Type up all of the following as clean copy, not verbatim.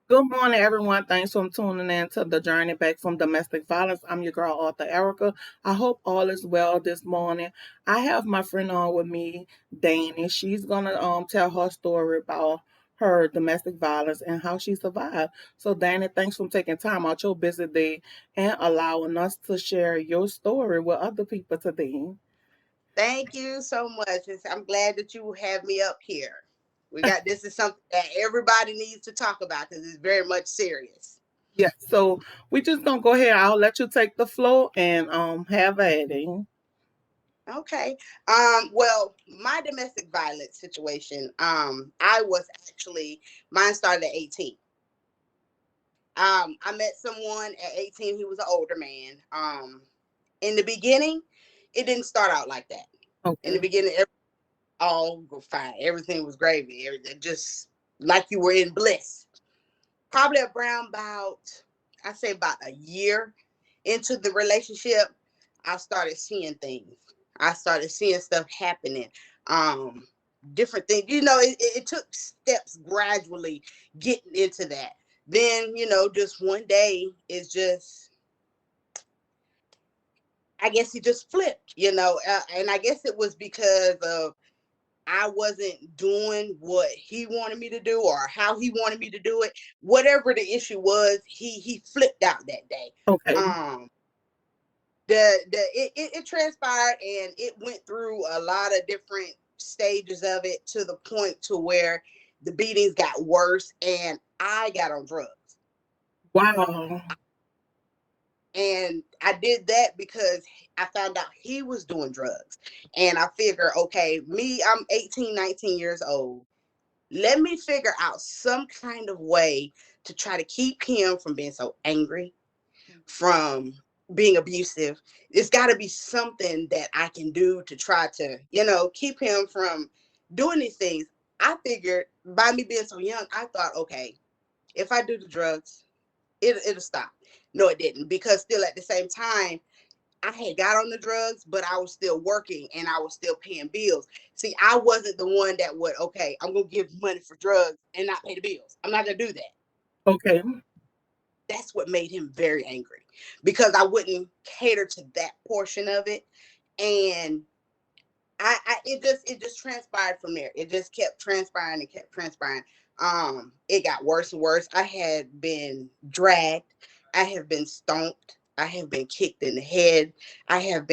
Good morning, everyone. Thanks for tuning in to the journey back from domestic violence. I'm your girl, Author Erica. I hope all is well this morning. I have my friend on with me, Danny. She's gonna tell her story about her domestic violence and how she survived. So, Danny, thanks for taking time out your busy day and allowing us to share your story with other people today. Thank you so much. I'm glad that you have me up here. This is something that everybody needs to talk about because it's very much serious. Yeah, so we just gonna go ahead. I'll let you take the floor and have at it. Okay. Well, my domestic violence situation, I was actually mine started at 18. I met someone at 18. He was an older man. In the beginning, it didn't start out like that. In the Okay. beginning, all go fine. Everything was gravy. Everything just like you were in bliss. Probably around I say about a year into the relationship, I started seeing things. I started seeing stuff happening. Um, Different things. It took steps gradually getting into that. Then, just one day it's just I guess he just flipped, and I guess it was because of I wasn't doing what he wanted me to do or how he wanted me to do it. Whatever the issue was, he flipped out that day. Okay. Um, it transpired and it went through a lot of different stages of it to the point to where the beatings got worse and I got on drugs. Wow. And I did that because I found out he was doing drugs. And I figure, okay, I'm 18, 19 years old. Let me figure out some kind of way to try to keep him from being so angry, from being abusive. It's got to be something that I can do to try to, keep him from doing these things. I figured by me being so young, I thought, okay, if I do the drugs, it'll stop. No, it didn't, because still at the same time, I had got on the drugs, but I was still working and I was still paying bills. See, I wasn't the one that would, okay, I'm going to give money for drugs and not pay the bills. I'm not going to do that. Okay. That's what made him very angry because I wouldn't cater to that portion of it. And it just transpired from there. It just kept transpiring and kept transpiring. It got worse and worse. I had been dragged. I have been stomped. I have been kicked in the head. I had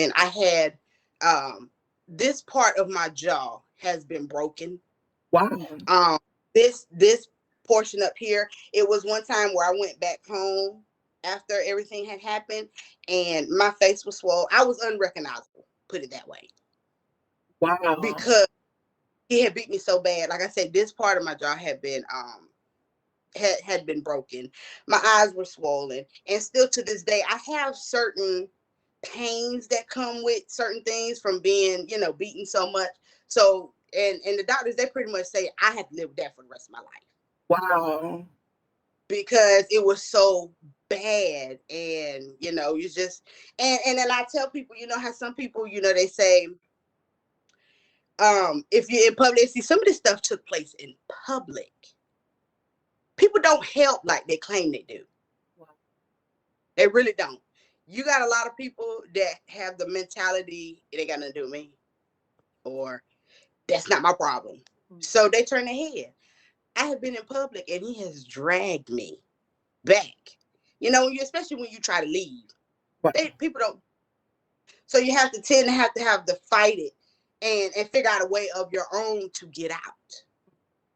this part of my jaw has been broken. Wow. Um, this portion up here, it was one time where I went back home after everything had happened, and my face was swollen. I was unrecognizable, put it that way, Wow. because he had beat me so bad. Like I said, this part of my jaw had been broken. My eyes were swollen, and still to this day, I have certain pains that come with certain things from being, beaten so much. So, and the doctors, they pretty much say I have to live with that for the rest of my life Wow. because it was so bad. And you just and then I tell people, how some people, they say, if you're in public, see, some of this stuff took place in public. People don't help like they claim they do. Wow. They really don't. You got a lot of people that have the mentality it ain't got nothing to do with me, or that's not my problem. So they turn their head. I have been in public and he has dragged me back. Especially when you try to leave. Wow. People don't. So you have to tend to have to fight it and figure out a way of your own to get out.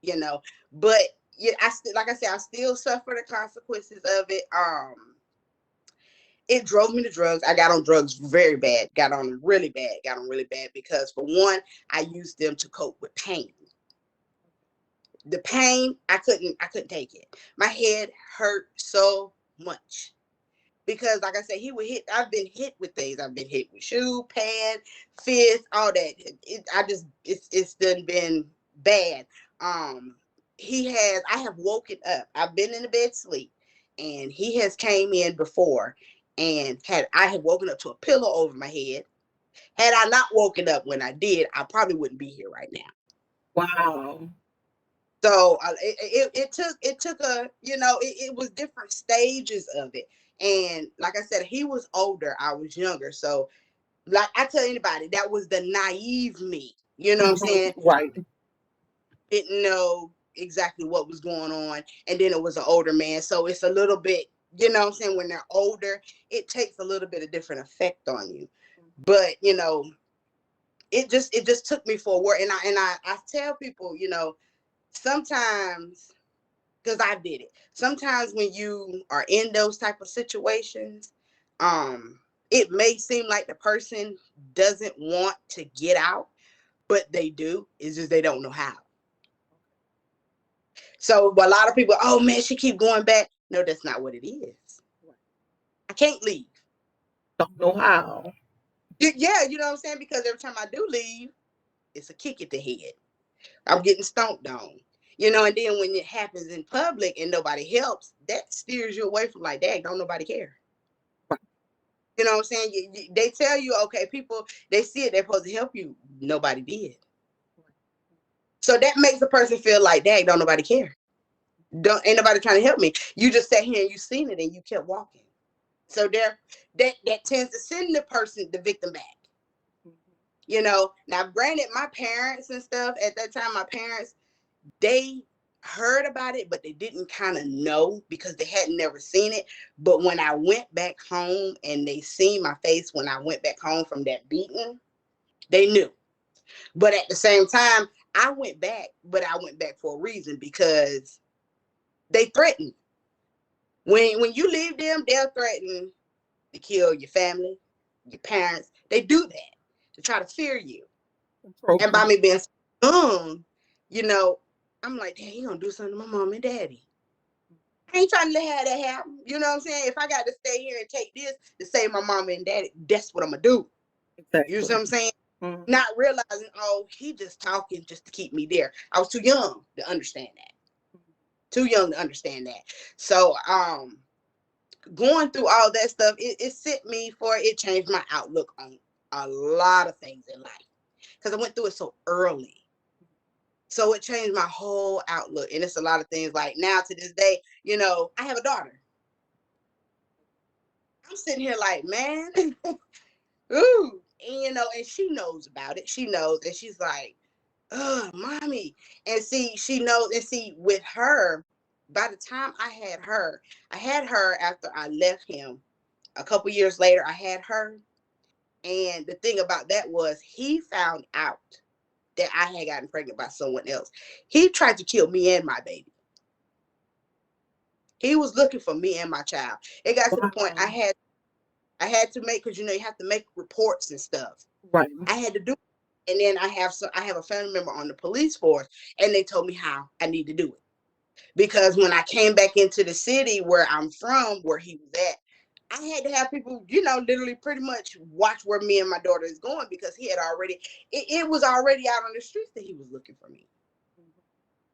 you know. But yeah, I still, like I said, I still suffer the consequences of it. It drove me to drugs. I got on drugs very bad. Got on really bad. Got on really bad because, for one, I used them to cope with pain. The pain, I couldn't take it. My head hurt so much because, like I said, he would hit. I've been hit with things. I've been hit with shoe, pan, fist, all that. It's done been bad. Um, I have woken up. I've been in the bed sleep, and he has came in before, and I had woken up to a pillow over my head. Had I not woken up when I did, I probably wouldn't be here right now. Wow. So it took a, it was different stages of it. And like I said, he was older, I was younger. So like I tell anybody, that was the naive me. You know what I'm saying? Right. Didn't know exactly what was going on. And then it was an older man. So it's a little bit, what I'm saying, when they're older, it takes a little bit of different effect on you. But it just took me for a word. And I tell people, sometimes, because I did it. Sometimes when you are in those type of situations, it may seem like the person doesn't want to get out, but they do. It's just they don't know how. So a lot of people, oh man, she keep going back. No, that's not what it is. I can't leave. Don't know how. Yeah, you know what I'm saying? Because every time I do leave, it's a kick at the head. I'm getting stomped on. And then when it happens in public and nobody helps, that steers you away from like, dang, don't nobody care. Right. You know what I'm saying? They tell you, okay, people, they see it, they're supposed to help you. Nobody did. So that makes the person feel like, dang, don't nobody care. Ain't nobody trying to help me. You just sat here and you seen it and you kept walking. So that tends to send the victim back. Now granted, my parents and stuff at that time, my parents, they heard about it, but they didn't kind of know because they had never seen it. But when I went back home and they seen my face when I went back home from that beating, they knew. But at the same time, I went back, but I went back for a reason, because they threatened. When you leave them, they'll threaten to kill your family, your parents. They do that to try to fear you. And by me being young, you know, I'm like, dang, he gonna do something to my mom and daddy. I ain't trying to have that happen. You know what I'm saying? If I got to stay here and take this to save my mom and daddy, that's what I'm gonna do. You know what Exactly. I'm saying? Mm-hmm. Not realizing, oh, he just talking just to keep me there. I was too young to understand that. Too young to understand that. So, going through all that stuff, it sent me for it changed my outlook on a lot of things in life, because I went through it so early. So it changed my whole outlook. And it's a lot of things like now to this day, I have a daughter. I'm sitting here like, man, ooh. And she knows about it. She knows. And she's like, oh, mommy. And see, she knows. And see, with her, by the time I had her after I left him. A couple years later, I had her. And the thing about that was he found out that I had gotten pregnant by someone else. He tried to kill me and my baby. He was looking for me and my child. It got to the point Wow. I had to make, because you have to make reports and stuff. Right. I had to do it. And then I have a family member on the police force, and they told me how I need to do it. Because when I came back into the city where I'm from, where he was at, I had to have people, literally pretty much watch where me and my daughter is going, because he had already, it was already out on the streets that he was looking for me.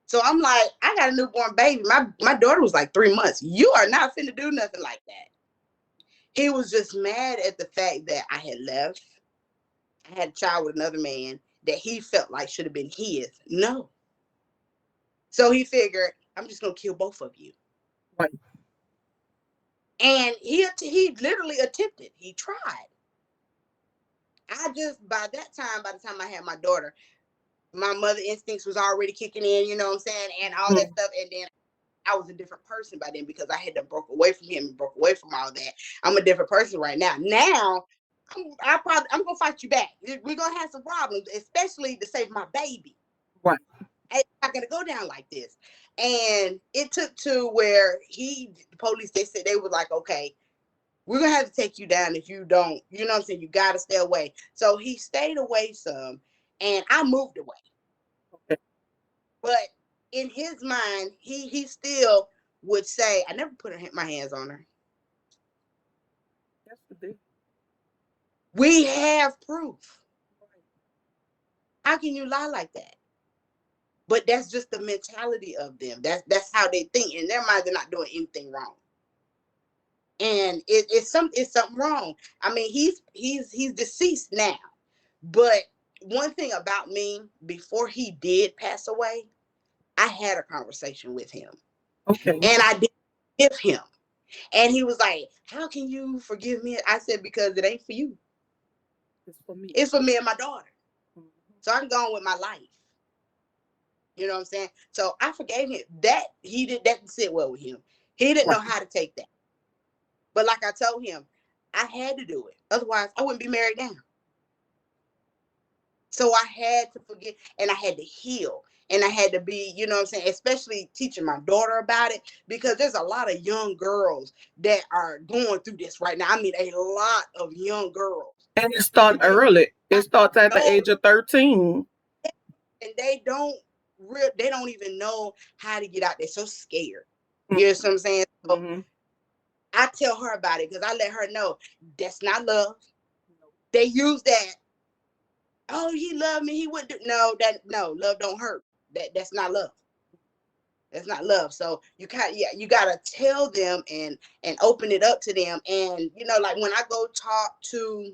So I'm like, I got a newborn baby. My daughter was like 3 months. You are not finna do nothing like that. He was just mad at the fact that I had left. I had a child with another man that he felt like should have been his. No. So he figured, I'm just gonna kill both of you. Right. And he literally attempted. He tried. By the time I had my daughter, my mother instincts was already kicking in, you know what I'm saying, and all that stuff. And then I was a different person by then, because I had to broke away from him and broke away from all that. I'm a different person right now. Now, I'm gonna fight you back. We're gonna have some problems, especially to save my baby. Right. It's not gonna go down like this. And it took to where the police, they said, they were like, okay, we're gonna have to take you down if you don't, you know what I'm saying, you gotta stay away. So he stayed away some, and I moved away. Okay. But in his mind, he still would say, I never put my hands on her. Yes, it did. We have proof. Right. How can you lie like that? But that's just the mentality of them. That's how they think. In their mind, they're not doing anything wrong. And it's something wrong. I mean, he's deceased now. But one thing about me, before he did pass away, I had a conversation with him, Okay. and I did give him. And he was like, "How can you forgive me?" I said, "Because it ain't for you. It's for me. It's for me and my daughter. Mhm. So I'm going with my life." You know what I'm saying? So I forgave him. That didn't sit well with him. He didn't know Right. how to take that. But like I told him, I had to do it. Otherwise, I wouldn't be married now. So I had to forget, and I had to heal, and I had to be, you know what I'm saying, especially teaching my daughter about it, because there's a lot of young girls that are going through this right now. I mean, a lot of young girls, And it and starts they early. It starts at the know, age of 13. and they don't even know how to get out. They're so scared. You know Mm-hmm. what I'm saying? So Mm-hmm. I tell her about it because I let her know that's not love. They use that. Oh, he loved me. He wouldn't do no love don't hurt. That's not love. That's not love. So you gotta tell them and open it up to them. And like when I go talk to,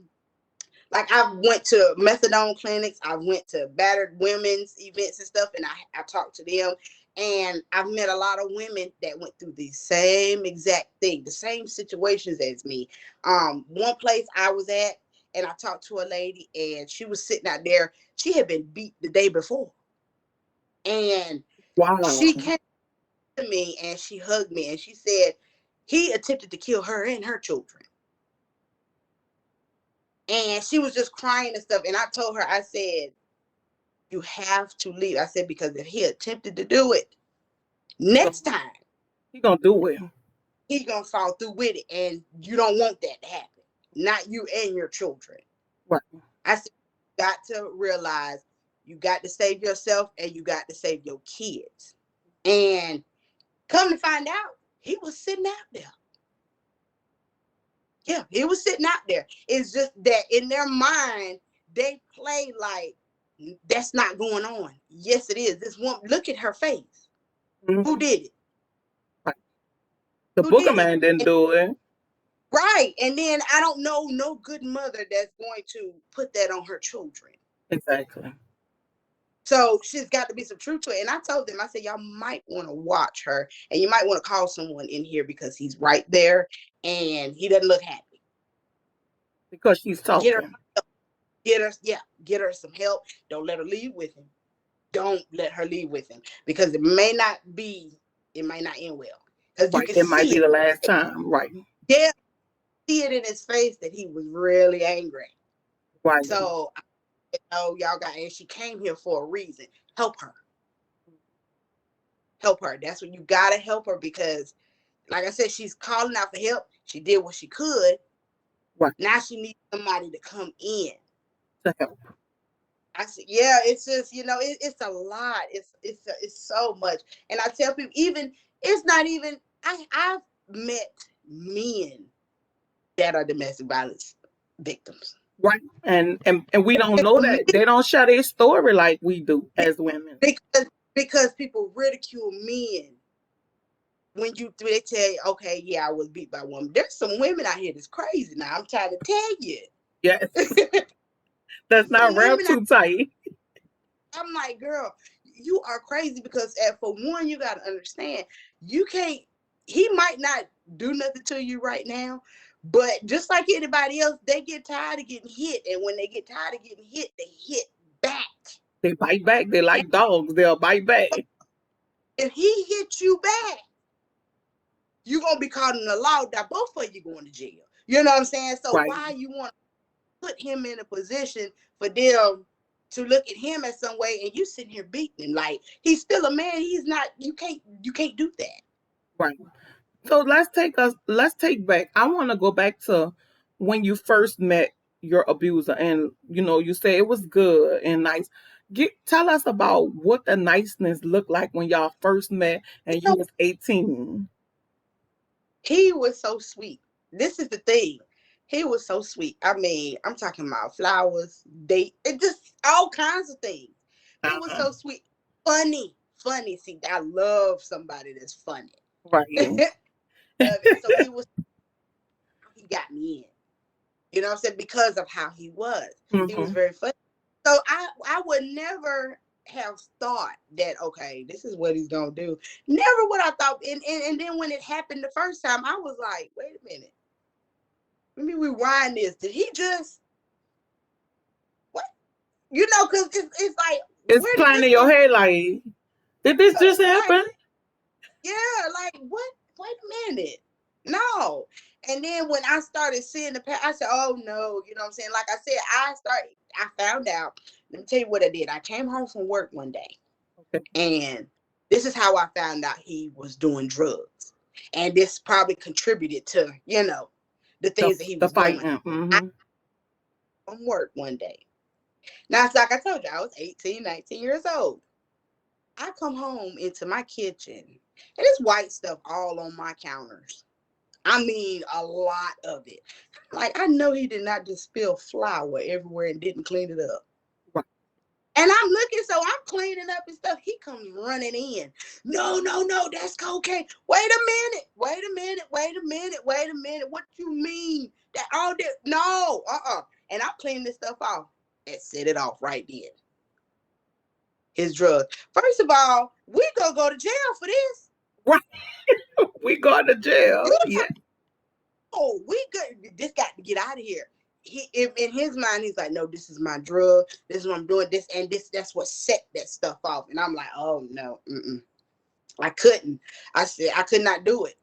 like, I went to methadone clinics, I went to battered women's events and stuff, and I talked to them. And I've met a lot of women that went through the same exact thing, the same situations as me. One place I was at, and I talked to a lady, and she was sitting out there. She had been beat the day before, and Wow. she came to me and she hugged me and she said he attempted to kill her and her children. And she was just crying and stuff. And I told her, I said, you have to leave. I said, because if he attempted to do it next time, He gonna do it. he gonna fall through with it. And you don't want that to happen. Not you and your children. Right. I said, you got to realize you got to save yourself and you got to save your kids. And come to find out, he was sitting out there. Yeah, he was sitting out there. It's just that in their mind, they play like that's not going on. Yes, it is. This woman, look at her face. Who Mm-hmm. did it? Right. The Who Booger did it? Man didn't And, do it. right. And then I don't know no good mother that's going to put that on her children. Exactly. So she's got to be some truth to it. And I told them, I said, y'all might want to watch her and you might want to call someone in here because he's right there and he doesn't look happy. Because she's Get her, talking. get her some help. Don't let her leave with him. Don't let her leave with him because it might not end well because you Right. can It might see be it. the last time. Right. Yeah, see it in his face that he was really angry. Right. So y'all got, and she came here for a reason. Help her, help her. That's what you gotta help her because, like I said, she's calling out for help. She did what she could. Right. Now she needs somebody to come in. To help. I said, yeah, it's just it's a lot. It's so much. And I tell people, even it's not even. I've met men that are domestic violence victims. Right. And we don't know that. They don't share their story like we do as women. because people ridicule men when they tell you, okay, yeah, I was beat by a woman. There's some women out here that's crazy. Now I'm trying to tell you. Yes. That's There's not some wrapped women too tight. I'm like, girl, you are crazy because for one, you got to understand, you can't, he might not do nothing to you right now, but just like anybody else, they get tired of getting hit. And when they get tired of getting hit, they hit back. They bite back. They And like dogs. They'll bite back. if he hits you back, you're going to be caught in the law. Now, both of you going to jail. You know what I'm saying? So Right. why you want to put him in a position for them to look at him as some way and you sitting here beating him like he's still a man. He's not. You can't do that. Right. So let's take back. I want to go back to when you first met your abuser and you say it was good and nice. Tell us about what the niceness looked like when y'all first met and you So was 18. he was so sweet. This is the thing. He was so sweet. I mean, I'm talking about flowers, date, it just all kinds of things. He was Uh-huh. so sweet, funny. See, I love somebody that's funny. Right. Love it. So he got me in. You know what I'm saying? Because of how he was. He was Hmm. very funny. So I would never have thought that okay, this is what he's gonna do. Never would I thought, and then when it happened the first time, I was like, wait a minute, let me rewind this. Did he just what? Because it's like, It's where did playing this in come your head like, did this from? just happen? Yeah, like what? Wait a minute. No. And then when I started seeing the I said, oh no, you know what I'm saying? Like I said, I found out. Let me tell you what I did. I came home from work one day, Okay. and this is how I found out he was doing drugs. And this probably contributed to, the The things that he the was doing. fighting. I Mm-hmm. from work one day. Now it's like I told you, I was 18, 19 years old. I come home into my kitchen and it's white stuff all on my counters. I mean, a lot of it. Like, I know he did not just spill flour everywhere and didn't clean it up. Right. And I'm looking, so I'm cleaning up and stuff. He comes running in. No, no, no, that's cocaine. Wait a minute. Wait a minute. Wait a minute. Wait a minute. What you mean? That all this? No, And I'm cleaning this stuff off and set it off right then. His drugs. First of all, we gonna go to jail for this. Right. We going to jail. You Yeah. Oh, we good. This got to get out of here. In his mind, he's like, no, this is my drug. This is what I'm doing. This and this. That's what set that stuff off. And I'm like, oh no, I couldn't. I said I could not do it.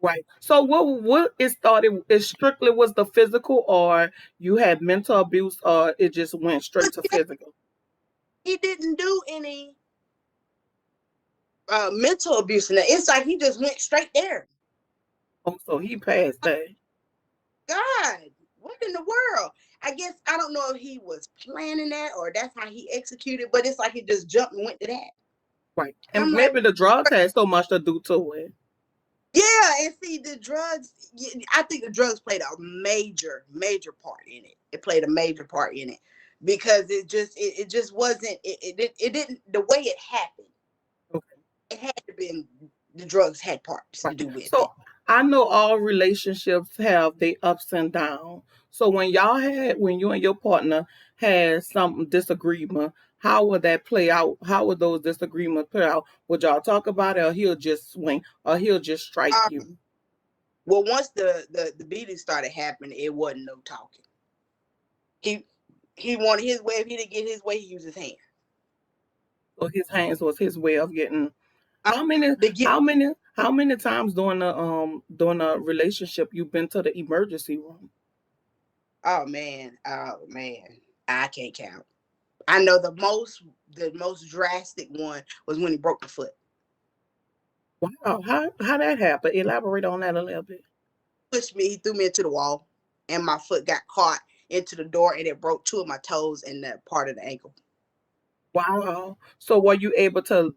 Right. So what it started, it strictly was the physical, or you had mental abuse, or it just went straight to physical? He didn't do any mental abuse. And it's like he just went straight there. Oh, so he passed that. God, what in the world? I guess I don't know if he was planning that or that's how he executed, but it's like he just jumped and went to that. Right. I'm And like, maybe the drugs had so much to do to it. yeah, and see the drugs. I think the drugs played a major, major part in it. It played a major part in it because it just wasn't. It didn't the way it happened. Okay. It had to be the drugs had parts to Right. do with it. So I know all relationships have their ups and downs. So when you and your partner had some disagreement, how would that play out? How would those disagreements play out? Would y'all talk about it, or he'll just swing, or he'll just strike Um, you? well, once the beating started happening, it wasn't no talking. He he wanted his way. If he didn't get his way, he used his hand. So his hands was his way of getting. Uh, How many? to get How many times during a relationship you've been to the emergency room? oh man, I can't count. I know the most drastic one was when he broke the foot. Wow, how that happened? Elaborate on that a little bit. Pushed me, he threw me into the wall, and my foot got caught into the door, and it broke two of my toes and that part of the ankle. Wow. So were you able to,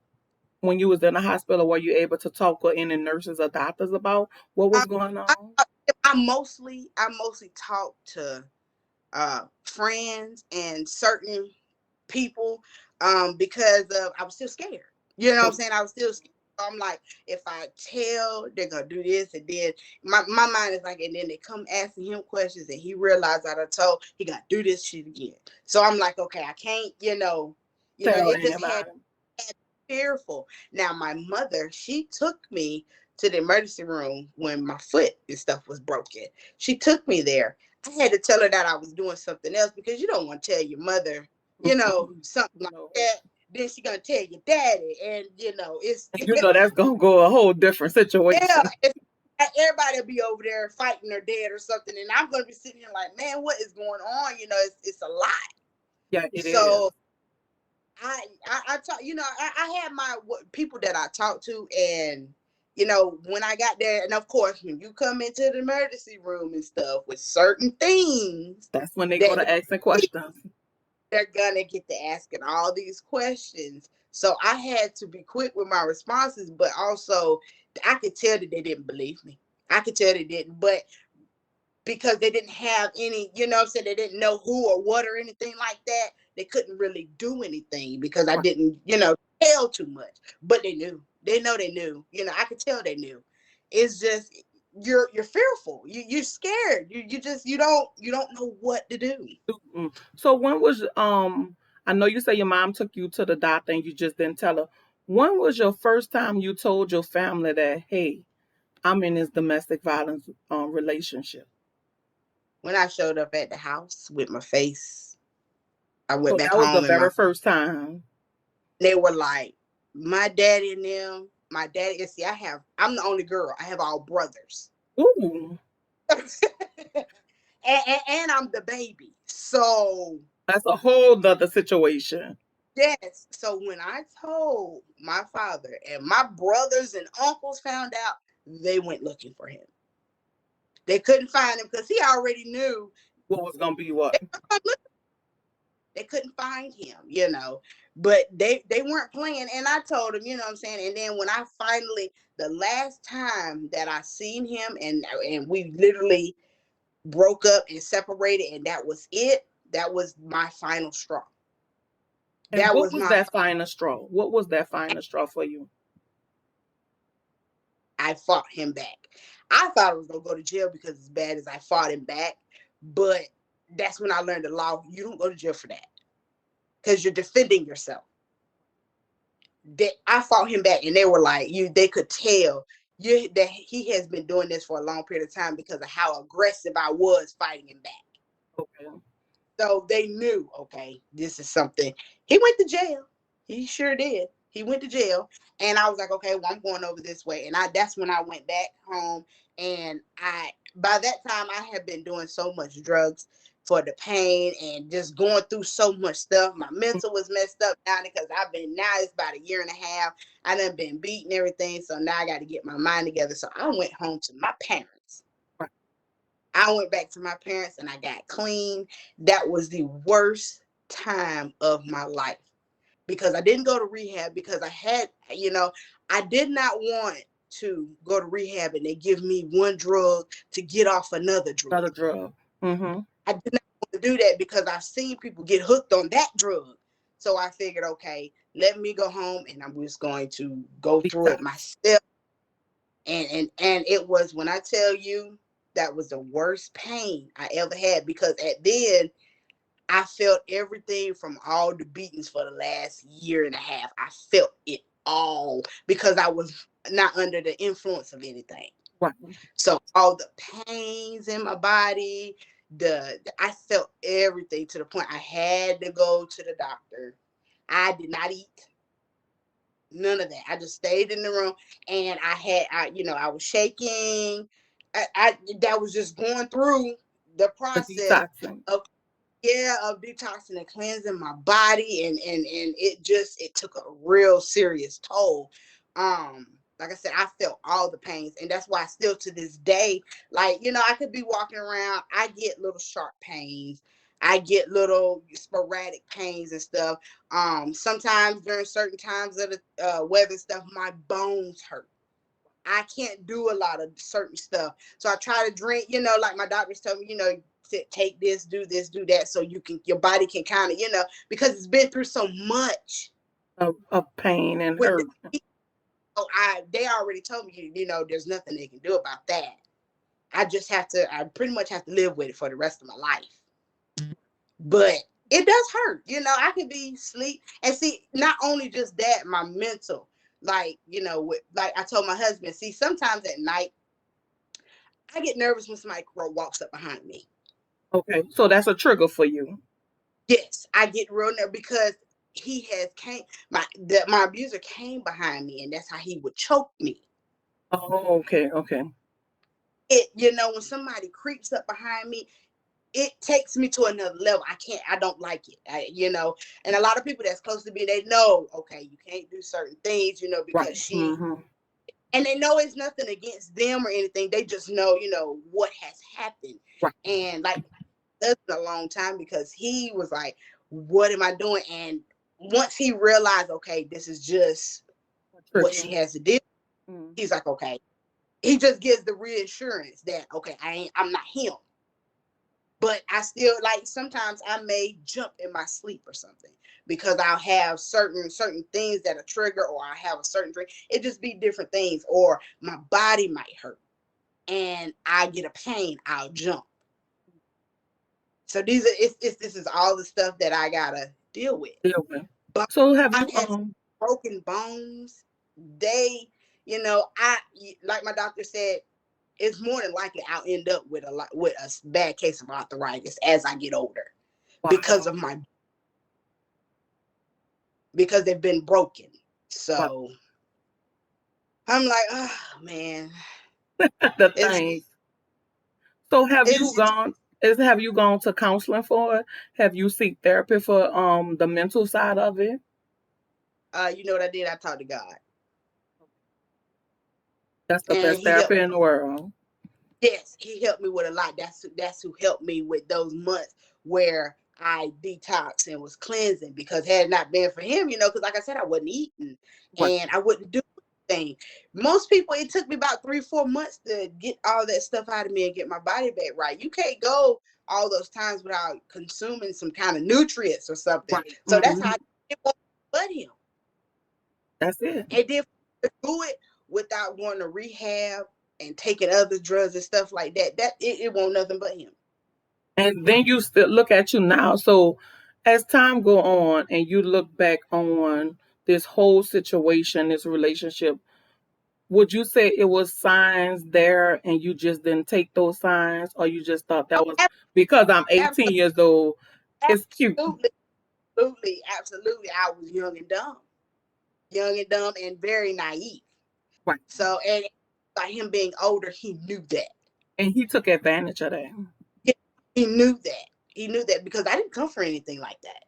when you was in the hospital, were you able to talk with any nurses or doctors about what I, was going I, on? I mostly talk to friends and certain people because of I was still scared. You know what I'm Oh, saying? I was still scared. I'm like, if I tell, they're gonna do this, and then my mind is like, and then they come asking him questions, and he realized that I told he got to do this shit again. So I'm like, okay, I can't, tell it just anybody. had fearful. Now my mother, she took me to the emergency room when my foot and stuff was broken. She took me there. I had to tell her that I was doing something else because you don't want to tell your mother, Mhm. something like No. that. Then she gonna tell your daddy, and it's And you know that's gonna go a whole different yeah, situation. everybody will be over there fighting or dead or something, and I'm gonna be sitting here like, man, what is going on? It's a lot. Yeah, it is. So I talk, I had my people that I talk to, and when I got there, and of course when you come into the emergency room and stuff with certain things That's when they go that to asking questions. they're gonna get to asking all these questions. So I had to be quick with my responses, but also I could tell that they didn't believe me. I could tell they didn't, but because they didn't have any, I'm saying, they didn't know who or what or anything like that, they couldn't really do anything because I Right. didn't, tell too much. But they knew. They know they knew. I could tell they knew. It's just you're fearful. You're scared. You don't know what to do. So when was I know you say your mom took you to the doctor and you just didn't tell her. When was your first time you told your family that, hey, I'm in this domestic violence relationship? When I showed up at the house with my face, I went So back that was the home and very first time. they were like, my daddy and them, my daddy, and see, I'm the only girl. I have all brothers. Ooh, And I'm the baby. So, that's a whole nother situation. yes. So when I told my father and my brothers and uncles found out, they went looking for him. They couldn't find him because he already knew What was gonna be what? they couldn't find him. But they weren't playing. And I told him, what I'm saying. And then when I finally, the last time that I seen him and we literally broke up and separated, and that was it. That was my final straw. And That what was was my that final straw? What was that final straw for you? I fought him back. I thought I was gonna go to jail because as bad as I fought him back, but that's when I learned the law. You don't go to jail for that because you're defending yourself. I fought him back, and they were like, They could tell that he has been doing this for a long period of time because of how aggressive I was fighting him back. Okay. So they knew, okay, this is something. He went to jail. He sure did. He went to jail. And I was like, okay, well, I'm going over this way. And that's when I went back home. And by that time, I had been doing so much drugs for the pain and just going through so much stuff. My mental was messed up now because now it's about a year and a half. I done been beating everything. So now I got to get my mind together. So I went home to my parents. Right. I went back to my parents and I got clean. That was the worst time of my life because I didn't go to rehab because I did not want to go to rehab and they give me one drug to get off another drug. Another drug. Mm-hmm. I did not want to do that because I've seen people get hooked on that drug. So I figured, okay, let me go home and I'm just going to go through it Detox. myself. And it was, when I tell you, that was the worst pain I ever had because at then I felt everything from all the beatings for the last year and a half. I felt it all because I was not under the influence of anything. Right. So all the pains in my body, I felt everything to the point I had to go to the doctor. I did not eat. None of that. I just stayed in the room and I was shaking. I that was just going through the The process detoxing. of of detoxing and cleansing my body and it took a real serious toll. Like I said, I felt all the pains, and that's why still to this day, like, I could be walking around, I get little sharp pains, I get little sporadic pains and stuff. Sometimes during certain times of the weather stuff, my bones hurt. I can't do a lot of certain stuff. So I try to drink, like my doctors tell me, take this, do that, so your body can kind of, because it's been through so much Of pain and with the hurt. heat. So they already told me, there's nothing they can do about that. I pretty much have to live with it for the rest of my life. But it does hurt. I could be asleep and see, not only just that, my mental, like, like I told my husband, see, sometimes at night I get nervous when somebody walks up behind me. Okay. So that's a trigger for you. Yes, I get real nervous because he has came my abuser came behind me, and that's how he would choke me. Oh, okay, okay. When somebody creeps up behind me, it takes me to another level. I don't like it. And a lot of people that's close to me, they know, okay, you can't do certain things, Right. because Mm-hmm. and they know it's nothing against them or anything. They just know, what has happened. Right. And like, that's a long time because he was like, what am I doing? And once he realized, okay, this is just A what trigger. she has to do, Mm. he's like, okay. He just gives the reassurance that, okay, I'm not him. But I still, like, sometimes I may jump in my sleep or something because I'll have certain things that are trigger, or I have a certain drink. It just be different things, or my body might hurt and I get a pain, I'll jump. So this is all the stuff that I gotta deal with. Deal with. But So have you I've had broken bones. They, like my doctor said, it's more than likely I'll end up with a bad case of arthritis as I get older because wow, of because they've been broken. wow. So I'm like, oh man, The it's thing. So it's have you gone to counseling for it? Have you seek therapy for the mental side of it? you know what I did? I talked to God, That's the and best He helped. therapy in the world. Yes, He helped me with a lot. That's who helped me with those months where I detoxed and was cleansing. Because had it not been for Him, because like I said, I wasn't eating Right, and I wouldn't do anything. Most people, it took me about 3-4 months to get all that stuff out of me and get my body back right. You can't go all those times without consuming some kind of nutrients or something. right. So that's how I did it, but Him. That's it. And then do it without going to rehab and taking other drugs and stuff like that. It won't nothing but Him. And then you still look at you now. So as time go on and you look back on this whole situation, this relationship, would you say it was signs there and you just didn't take those signs, or you just thought that was because I'm 18 years old, it's cute. Absolutely, absolutely, absolutely. I was young and dumb, and very naive. Right. So, and by him being older, he knew that. And he took advantage of that. He, he knew that. He knew that because I didn't come for anything like that.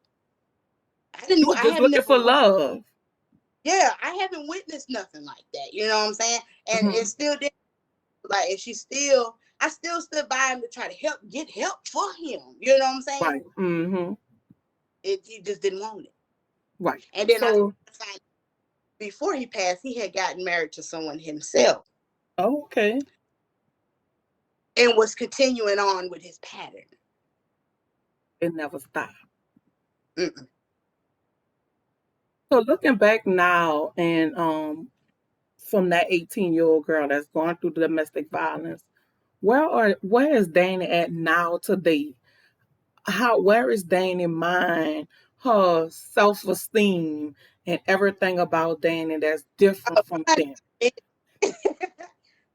I You didn't. were I just have looking for never. love. Yeah, I haven't witnessed nothing like that. You know what I'm saying? And Hmm. it still did. Like, and I still stood by him to try to get help for him. You know what I'm saying? Right. Hmm. He just didn't want it. Right. And then I So, found before he passed, he had gotten married to someone himself okay. and was continuing on with his pattern. It never stopped. Mm-mm. So looking back now and from that 18-year-old girl that's going through domestic violence, where is Danny at now today? Where is Danny mind, her self-esteem and everything about Danny that's different Oh, from honey, then?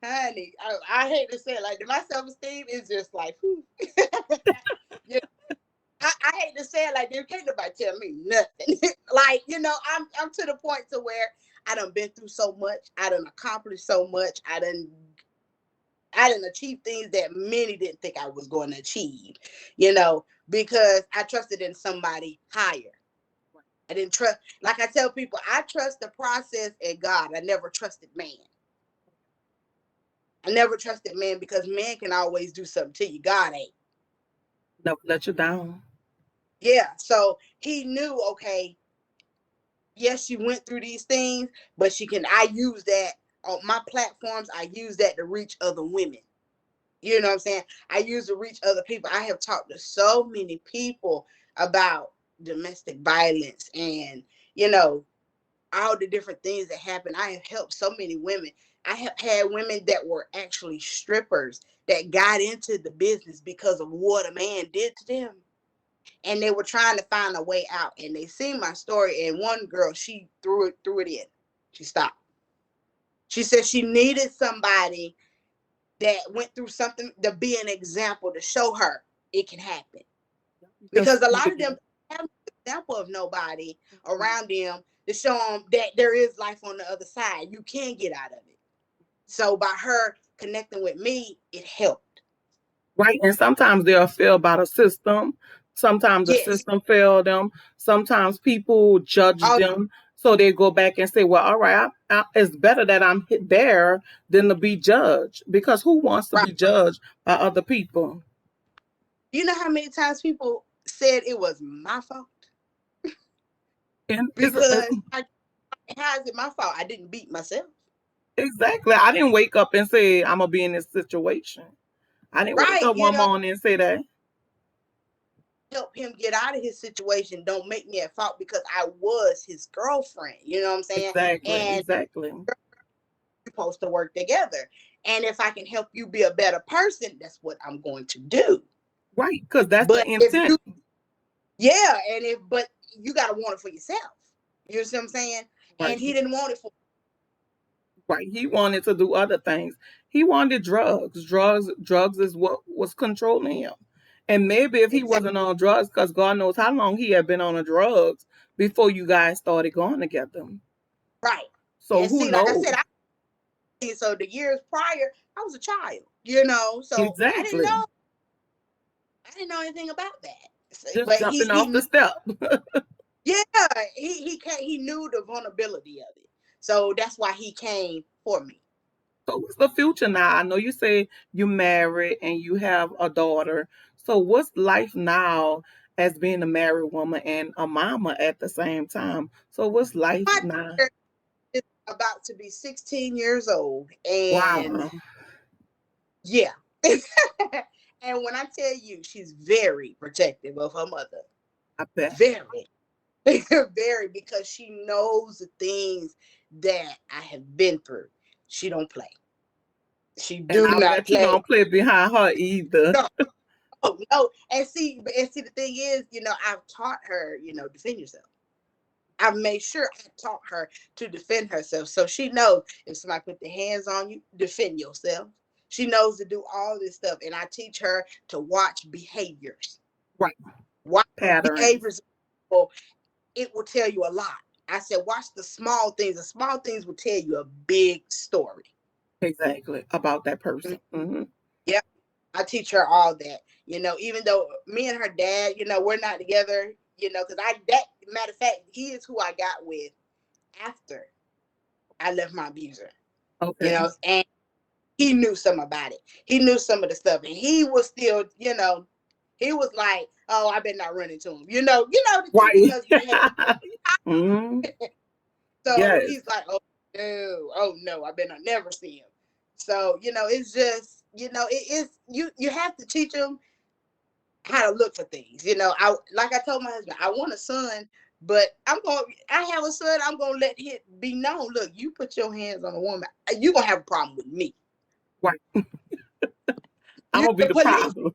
honey, I hate to say it like that. My self esteem is just like, whew. You I hate to say it like that. Can't nobody tell me nothing. Like, I'm to the point to where I done been through so much. I done accomplished so much. I done achieved things that many didn't think I was going to achieve, because I trusted in somebody higher. I didn't trust, like I tell people, I trust the process and God. I never trusted man. I never trusted man because man can always do something to you. God ain't. Never let you down. Yeah. So he knew, okay, yes, she went through these things, but I use that on my platforms. I use that to reach other women. You know what I'm saying? I use to reach other people. I have talked to so many people about domestic violence and, you know, all the different things that happen. I have helped so many women. I have had women that were actually strippers that got into the business because of what a man did to them. And they were trying to find a way out. And they seen my story. And one girl, she threw it in. She stopped. She said she needed somebody that went through something to be an example to show her it can happen. You can Because a see lot of them it. have an example of nobody Mhm. around them to show them that there is life on the other side. You can get out of it. So by her connecting with me, it helped. Right, and sometimes they'll feel by the system. Sometimes the Yes. system fail them. Sometimes people judge Oh, them, so they go back and say, "Well, all right, it's better that I'm there than to be judged." Because who wants to right. be judged by other people? You know how many times people said it was my fault? And Because how is it my fault? I didn't beat myself. exactly. I didn't wake up and say I'm gonna be in this situation. I didn't wake Right. up one morning and say that. Help him get out of his situation. Don't make me at fault because I was his girlfriend. You know what I'm saying? Exactly, And exactly. we're supposed to work together. And if I can help you be a better person, that's what I'm going to do. Right, because that's the But if you, intent. yeah, and if, but you got to want it for yourself. You know what I'm saying? And Right. he didn't want it for. Right. He wanted to do other things. He wanted drugs. Drugs is what was controlling him. And maybe if he Exactly. wasn't on drugs, because God knows how long he had been on the drugs before you guys started going together. Right. So And who see, like I said, knows? so the years prior, I was a child, you know, so Exactly. I didn't know anything about that. Just But jumping he off knew, the step. yeah, he knew the vulnerability of it. So that's why he came for me. So what's the future now? I know you say you married and you have a daughter. So what's life now as being a married woman and a mama at the same time? So what's life My now? daughter is about to be 16 years old, and Wow. yeah. And when I tell you, she's very protective of her mother, I bet. very, very, because she knows the things that I have been through. She don't play. She And do I not bet you play. don't play behind her either. No, no, no. And see, the thing is, I've taught her, defend yourself. I've made sure I taught her to defend herself. So she knows if somebody put their hands on you, defend yourself. She knows to do all this stuff. And I teach her to watch behaviors. Right. Watch Patterns. behaviors. Well, it will tell you a lot. I said, watch the small things. The small things will tell you a big story. Exactly. About that person. Hmm. Yep. I teach her all that. Even though me and her dad, we're not together, because that matter of fact, he is who I got with after I left my abuser, Okay. and he knew some about it. He knew some of the stuff, and he was still, he was like, "Oh, I better not run into him," the Right. typical husband behavior. Hmm. So Yes. he's like, oh no, I better not never see him. So it's just, it is you have to teach them how to look for things. I like I told my husband, I want a son, but I have a son, I'm gonna let it be known. Look, you put your hands on a woman, you're gonna have a problem with me. Right. I'm You gonna be the the police problem.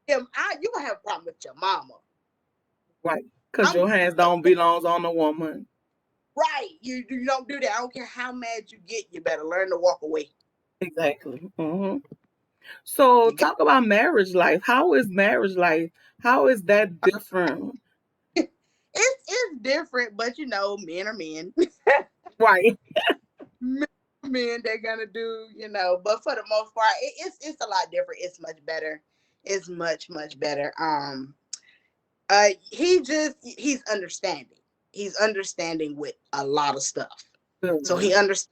him out, you're gonna have a problem with your mama. Right. Because I'm your hands don't belong on a woman. right. You don't do that. I don't care how mad you get, you better learn to walk away. Exactly. Hmm. So You got talk about marriage life. How is marriage life? How is that different? it's different, but men are men. Right. Men they're gonna do, but for the most part, it's a lot different. It's much better. It's much better. He's understanding. He's understanding with a lot of stuff. So he Good. understands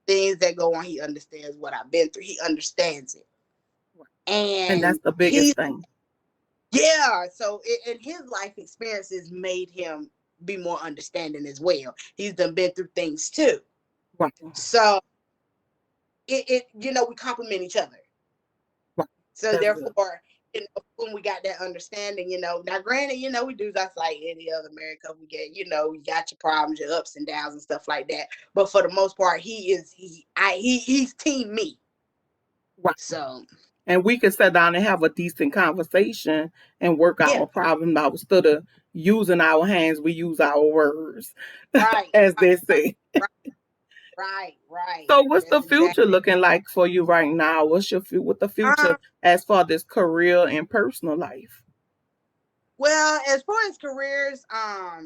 things that go on. He understands what I've been through. He understands it, And that's and the biggest thing. yeah. So and his life experiences made him be more understanding as well. He's done been through things too. Right. So we complement each other. Right. So That's good. therefore, when we got that understanding, now granted, we do just like any other married couple get, you got your problems, your ups and downs and stuff like that. But for the most part, he's team me. Right. So And we can sit down and have a decent conversation and work yeah, our problem out instead of using our hands, we use our words, right, as right, they say. right, right. So what's the That's exactly. future looking like for you right now? What the future Um, as far as career and personal life? well, as far as careers, I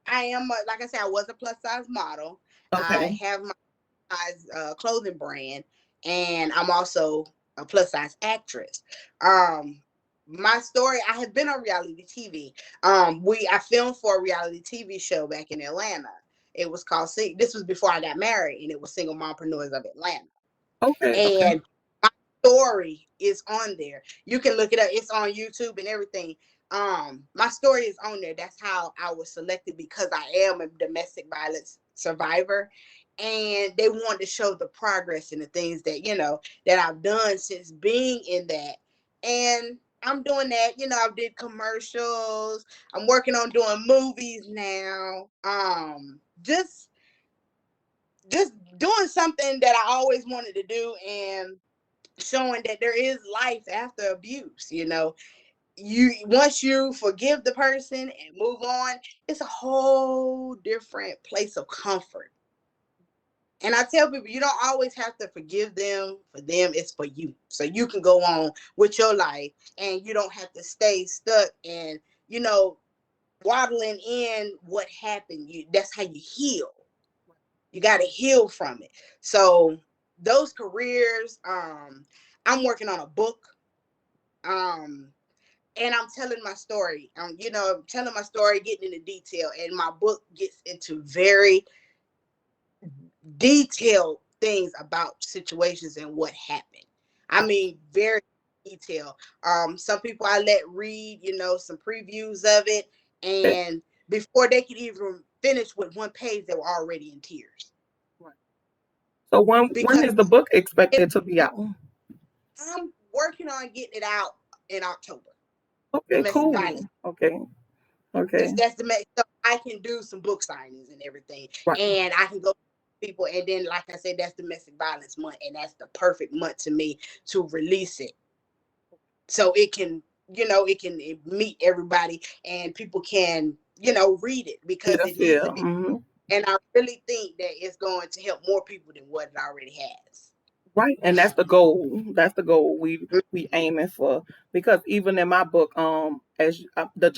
am like I said, I was a plus size model. I Okay. have my size clothing brand, and I'm also a plus size actress. Um, my story, I have been on reality TV. I filmed for a reality TV show back in Atlanta. It was called this was before I got married, and it was Single Mompreneurs of Atlanta. Okay. Okay. And my story is on there. You can look it up. It's on YouTube and everything. My story is on there. That's how I was selected, because I am a domestic violence survivor, and they wanted to show the progress and the things that that I've done since being in that. And I'm doing that. I did commercials. I'm working on doing movies now. Just doing something that I always wanted to do, and showing that there is life after abuse. once you forgive the person and move on, it's a whole different place of comfort. And I tell people, you don't always have to forgive them for them. It's for you. So you can go on with your life and you don't have to stay stuck and, you know, waddling in what happened. That's how you heal. You got to heal from it. So those careers, I'm working on a book. Um, and I'm telling my story. Telling my story, getting into detail, and my book gets into very detailed things about situations and what happened. I mean, very detailed. Some people I let read, some previews of it, Okay. and before they could even finish with one page, they were already in tears Right. So when because is the book expected to be out? I'm working on getting it out in October. Okay, Domestic violence. cool. Okay, okay. That's so I can do some book signings and everything, Right. and I can go to people. And then, like I said, that's domestic violence month, and that's the perfect month to me to release it, so it can meet everybody, and people can read it Get because a it needs to feel. be. And I really think that it's going to help more people than what it already has. Right, and that's the goal. That's the goal we aiming for. Because even in my book, the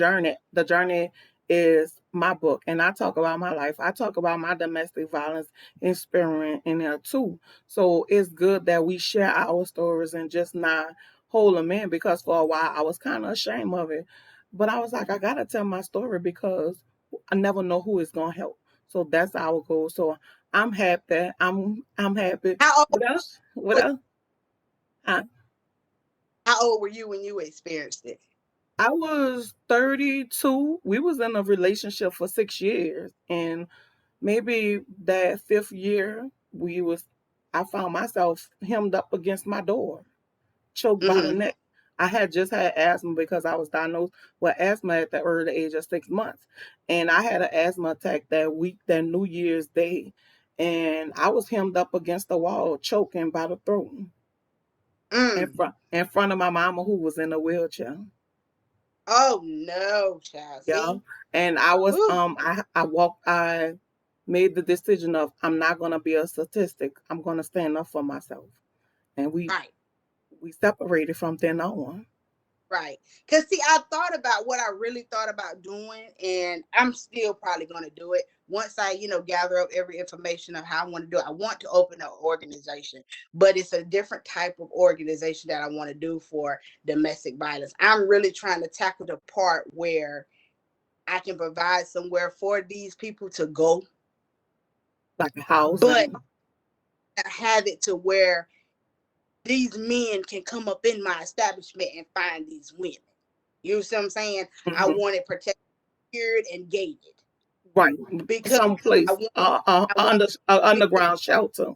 journey is my book, and I talk about my life. I talk about my domestic violence experience in there too. So it's good that we share our stories and just not hold them in. Because for a while I was kind of ashamed of it, but I was like, I gotta tell my story because I never know who is gonna help. So that's our goal. So I'm happy. I'm happy. How old? What else? What else? I, How old were you when you experienced it? I was 32. We was in a relationship for 6 years, and maybe that fifth year, I found myself hemmed up against my door, choked by the Mm-hmm. neck. I had just had asthma because I was diagnosed with asthma at the early age of 6 months, and I had an asthma attack that week, that New Year's Day, and I was hemmed up against the wall, choking by the throat. Mm. In front of my mama who was in a wheelchair. Oh no, child. Yeah. See? And I was Whew. I made the decision of I'm not gonna be a statistic. I'm gonna stand up for myself. And Right. we separated from then on. Right. Because, see, I thought about what I really thought about doing, and I'm still probably going to do it once I, gather up every information of how I want to do it. I want to open an organization, but it's a different type of organization that I want to do for domestic violence. I'm really trying to tackle the part where I can provide somewhere for these people to go, Like a but housing. have it to where these men can come up in my establishment and find these women. You see what I'm saying? I Hmm. want it protected, secured, and gated Right. because Some I place. want, I want, Underground shelter.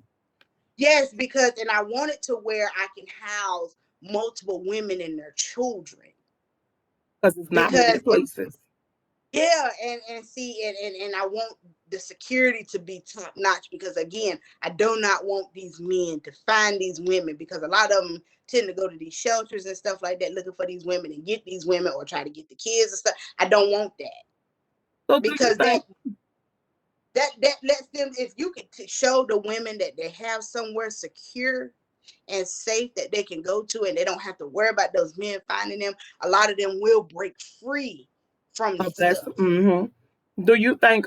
yes, because, and I want it to where I can house multiple women and their children. Because it's not many Because places. yeah, and see, and I want the security to be top notch, because again, I do not want these men to find these women, because a lot of them tend to go to these shelters and stuff like that looking for these women and get these women or try to get the kids and stuff. I don't want that, So do you because that think that lets them, if you can show the women that they have somewhere secure and safe that they can go to, and they don't have to worry about those men finding them, a lot of them will break free from of this that's stuff. do you think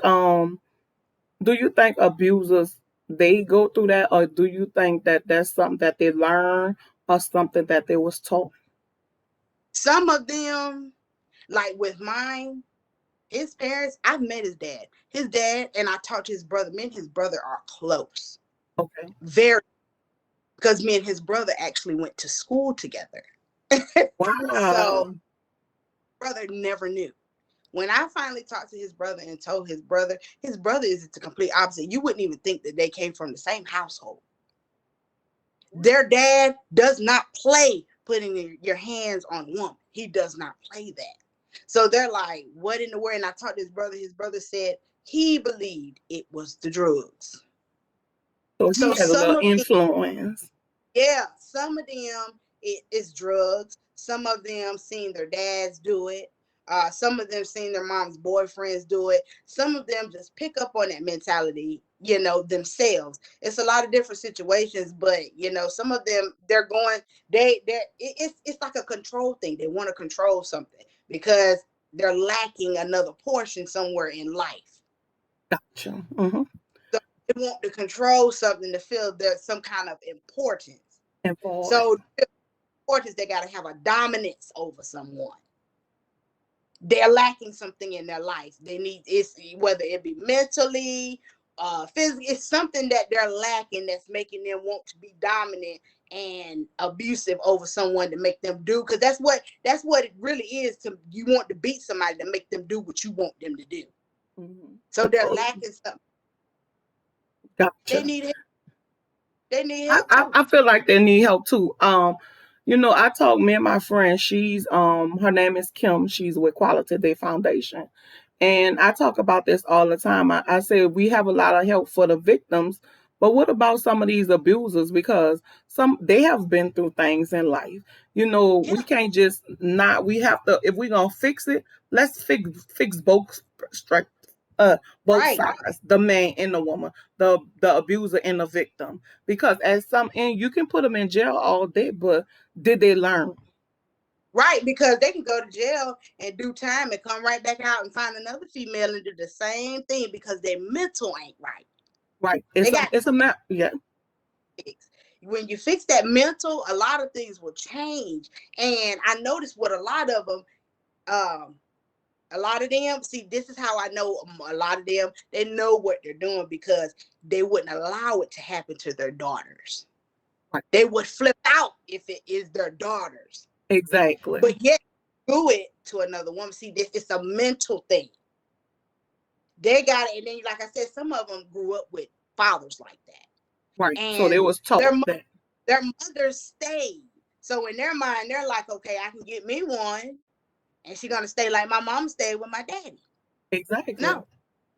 do you think abusers they go through that, or do you think that that's something that they learn or something that they was taught? Some of them, like with mine, his parents, I've met his dad. His dad, and I talked to his brother. Me and his brother are close. Okay. Very, because me and his brother actually went to school together. So Wow. brother never knew. When I finally talked to his brother and told his brother is the complete opposite. You wouldn't even think that they came from the same household. Their dad does not play putting your hands on a woman. He does not play that. So they're like, what in the world? And I talked to his brother. His brother said he believed it was the drugs. So he So had a some little of them, influence. yeah, some of them, it's drugs. Some of them seen their dads do it. Some of them seen their mom's boyfriends do it. Some of them just pick up on that mentality, themselves. It's a lot of different situations, but some of them it's like a control thing. They want to control something because they're lacking another portion somewhere in life. Gotcha. Mm-hmm. So they want to control something to feel there's some kind of importance. Important. So importance, they got to have a dominance over someone. They're lacking something in their life. They need, it's whether it be mentally, physically, it's something that they're lacking that's making them want to be dominant and abusive over someone to make them do, because that's what it really is. To You want to beat somebody to make them do what you want them to do. Mm-hmm. So they're lacking something. They Gotcha. need help. They need I, help I, too. I feel like they need help too. I talk me and my friend, she's her name is Kim, she's with Quality Day Foundation. And I talk about this all the time. I say we have a lot of help for the victims, but what about some of these abusers? Because some they have been through things in life. We Yeah, can't just not. We have to, if we're gonna fix it, let's fix both right. sides, the man and the woman, the abuser and the victim. Because at some end, you can put them in jail all day, but did they learn? Right, because they can go to jail and do time and come right back out and find another female and do the same thing because their mental ain't right. Right. They It's a got it's a map. Yeah. fixed. When you fix that mental, a lot of things will change. And I noticed what um, a lot of them, see, this is how I know a lot of them, they know what they're doing because they wouldn't allow it to happen to their daughters. Right. They would flip out if it is their daughters. Exactly. But yet, do it to another woman. See, this it's a mental thing. They got it, and then, like I said, some of them grew up with fathers like that, Right. So they and was taught that. their mothers stayed. So in their mind, they're like, okay, I can get me one, and she's gonna stay like my mom stayed with my daddy. Exactly. No,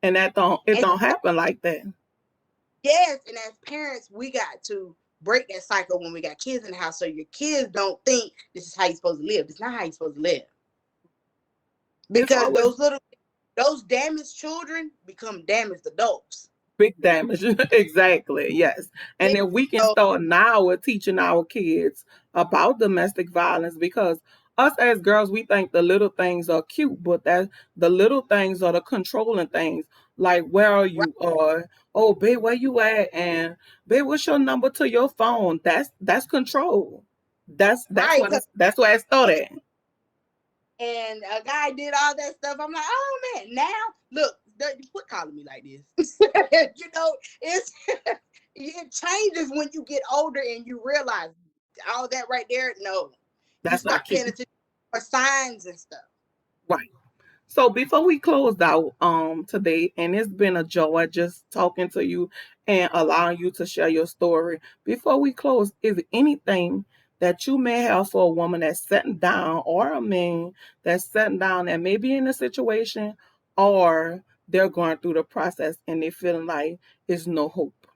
And that don't it and don't happen like that. yes, and as parents, we got to break that cycle when we got kids in the house, so your kids don't think this is how you're supposed to live. It's not how you're supposed to live, It's because always those damaged children become damaged adults. big damage. Exactly. Yes. Yeah, And then we can so start now with teaching our kids about domestic violence because us as girls, we think the little things are cute, but that the little things are the controlling things. Like where are right, you? Or oh, babe, where you at? And babe, what's your number to your phone? That's control. right, That's where it started. and a guy did all that stuff. I'm like, oh man, now look, quit calling me like this. It's it changes when you get older and you realize all that right there. No, you That's not start cute. paying attention for signs and stuff. Right. So before we close out today, and it's been a joy just talking to you and allowing you to share your story. Before we close, is there anything that you may have for a woman that's sitting down or a man that's sitting down that may be in a situation or they're going through the process and they feeling like there's no hope?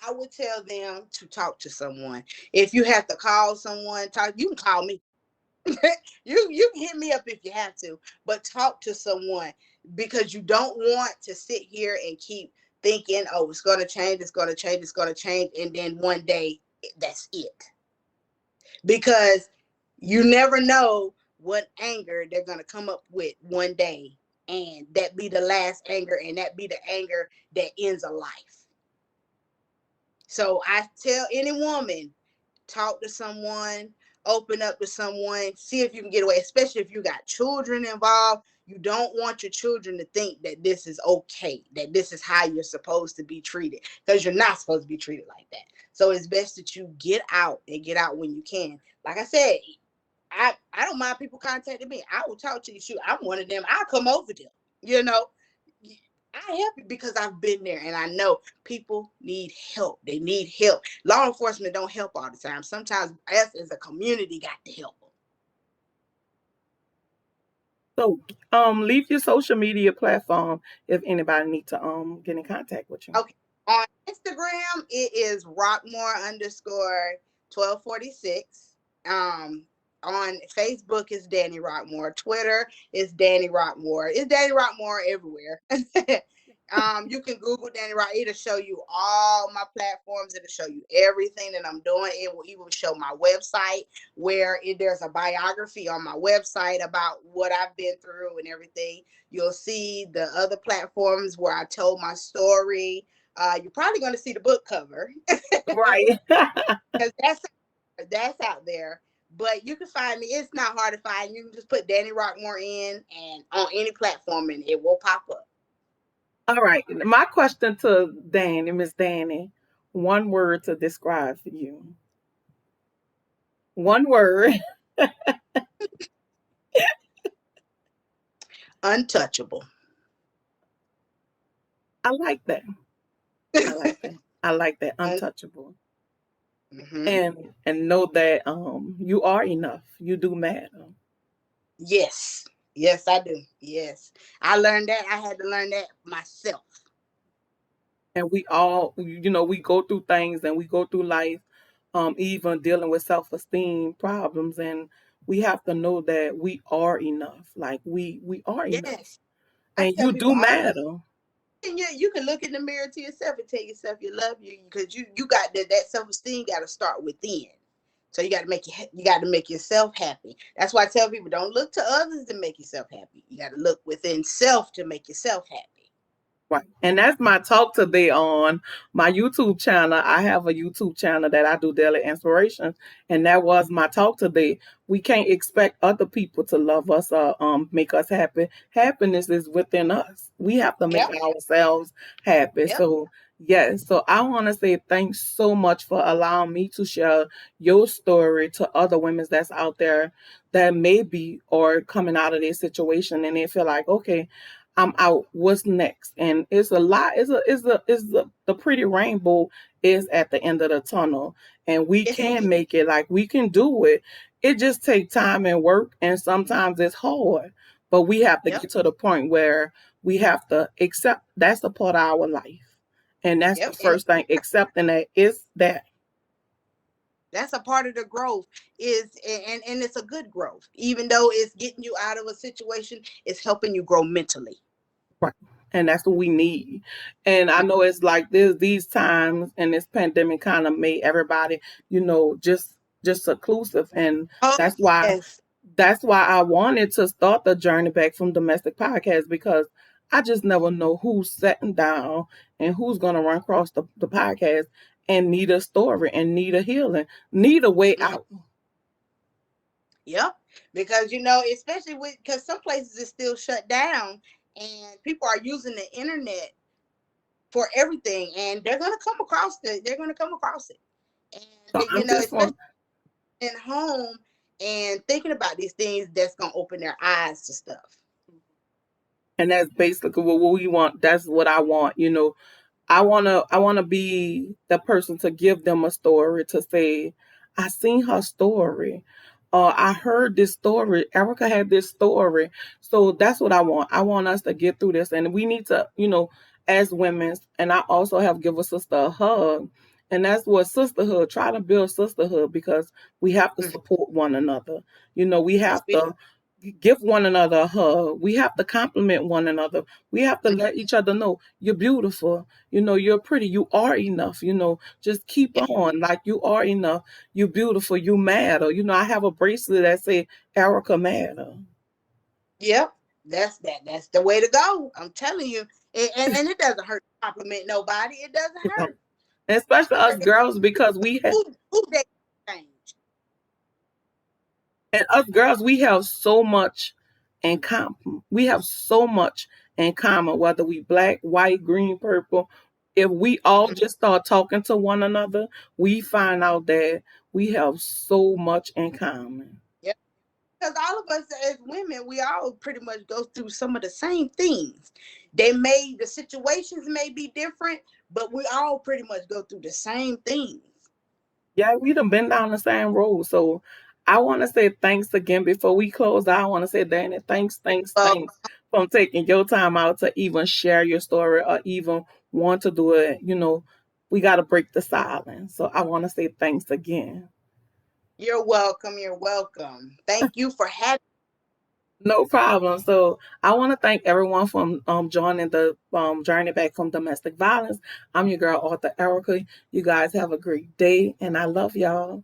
I would tell them to talk to someone. If you have to call someone, talk. You can call me. You can hit me up if you have to, but talk to someone, because you don't want to sit here and keep thinking, oh, it's going to change, it's going to change, it's going to change, and then one day that's it. Because you never know what anger they're going to come up with one day, and that be the last anger, and that be the anger that ends a life. So I tell any woman, talk to someone, open up to someone, see if you can get away, especially if you got children involved. You don't want your children to think that this is okay, that this is how you're supposed to be treated, because you're not supposed to be treated like that. So it's best that you get out and get out when you can. Like I said, I don't mind people contacting me. I will talk to you. Shoot, I'm one of them. I'll come over them. You know, I help you because I've been there and I know people need help. They need help. Law enforcement don't help all the time. Sometimes us as a community got to help them. So leave your social media platform if anybody needs to get in contact with you. Okay. On Instagram, it is Rokmor underscore 1246. Um, on Facebook is Danny Rokmor. Twitter is Danny Rokmor. It's Danny Rokmor everywhere. You can Google Danny Rock. It'll show you all my platforms. It'll show you everything that I'm doing. It will even show my website where there's a biography on my website about what I've been through and everything. You'll see the other platforms where I told my story. You're probably going to see the book cover Right. because that's out there. But you can find me. It's not hard to find. You can just put Danny Rockmore in and on any platform, and it will pop up. All right. My question to Danny, Miss Danny, one word to describe for you. One word. Untouchable. I like that. I like that. I like that. Untouchable. Mm-hmm. And know that you are enough. You do matter. Yes. Yes, I do. Yes. I learned that. I had to learn that myself. And we all, we go through things and we go through life, even dealing with self-esteem problems, and we have to know that we are enough. Like we are enough. Yes. I And tell you people do all the time. matter. And you can look in the mirror to yourself and tell yourself you love you because you got that self-esteem got to start within. So you got to make yourself happy. That's why I tell people don't look to others to make yourself happy. You got to look within self to make yourself happy. Right. And that's my talk today on my YouTube channel. I have a YouTube channel that I do daily inspirations, and that was my talk today. We can't expect other people to love us or make us happy. Happiness is within us. We have to make Yep. ourselves happy. Yep. So, yes. So I want to say thanks so much for allowing me to share your story to other women that's out there that may be or coming out of their situation and they feel like, okay, I'm out. What's next? And it's a lot. The pretty rainbow is at the end of the tunnel, and we Yes, can indeed. make it. Like we can do it. It just takes time and work, and sometimes it's hard. But we have to Yep. get to the point where we have to accept that's a part of our life, and that's the Yep. And first thing. Accepting that is that. that's a part of the growth is and it's a good growth. Even though it's getting you out of a situation, it's helping you grow mentally. Right. And that's what we need. And I know it's like this these times and this pandemic kind of made everybody, just seclusive. And Oh, that's why yes. that's why I wanted to start the journey back from domestic podcast because I just never know who's sitting down and who's gonna run across the podcast and need a story and need a healing, need a way Mhm. out. Yep. Because especially with because some places is still shut down and people are using the internet for everything and they're gonna come across it. So And I'm just especially want in home and thinking about these things that's gonna open their eyes to stuff. and that's basically what we want. That's what I want. I wanna be the person to give them a story to say, I seen her story. I heard this story. Erica had this story. So that's what I want. I want us to get through this. And we need to, as women, and I also have give a sister a hug. And that's what sisterhood, try to build sisterhood because we have to Mhm. support one another. We Yes, have we to give one another a hug. We have to compliment one another. We have to do. let each other know you're beautiful. You're pretty. You are enough. Just keep Yep. on like you are enough. You're beautiful. You matter. I have a bracelet that say Erica matter. Yep. That's the way to go. I'm telling you. And it doesn't hurt to compliment nobody. It doesn't You know, hurt. especially Because us girls because who they change. and us girls we have so much in common. We have so much in common, whether we black, white, green, purple. If we all Mhm. just start talking to one another, we find out that we have so much in common. Yep. Because all of us as women, we all pretty much go through some of the same things. The situations may be different, but we all pretty much go through the same things. Yeah, we done been down the same road. So I want to say thanks again before we close. I want to say, Danny, Uh, thanks for taking your time out to even share your story or even want to do it. We got to break the silence. So I want to say thanks again. You're welcome. You're welcome. Thank you for having. No problem. So I want to thank everyone for joining the journey back from domestic violence. I'm your girl, Author Erica. You guys have a great day, and I love y'all.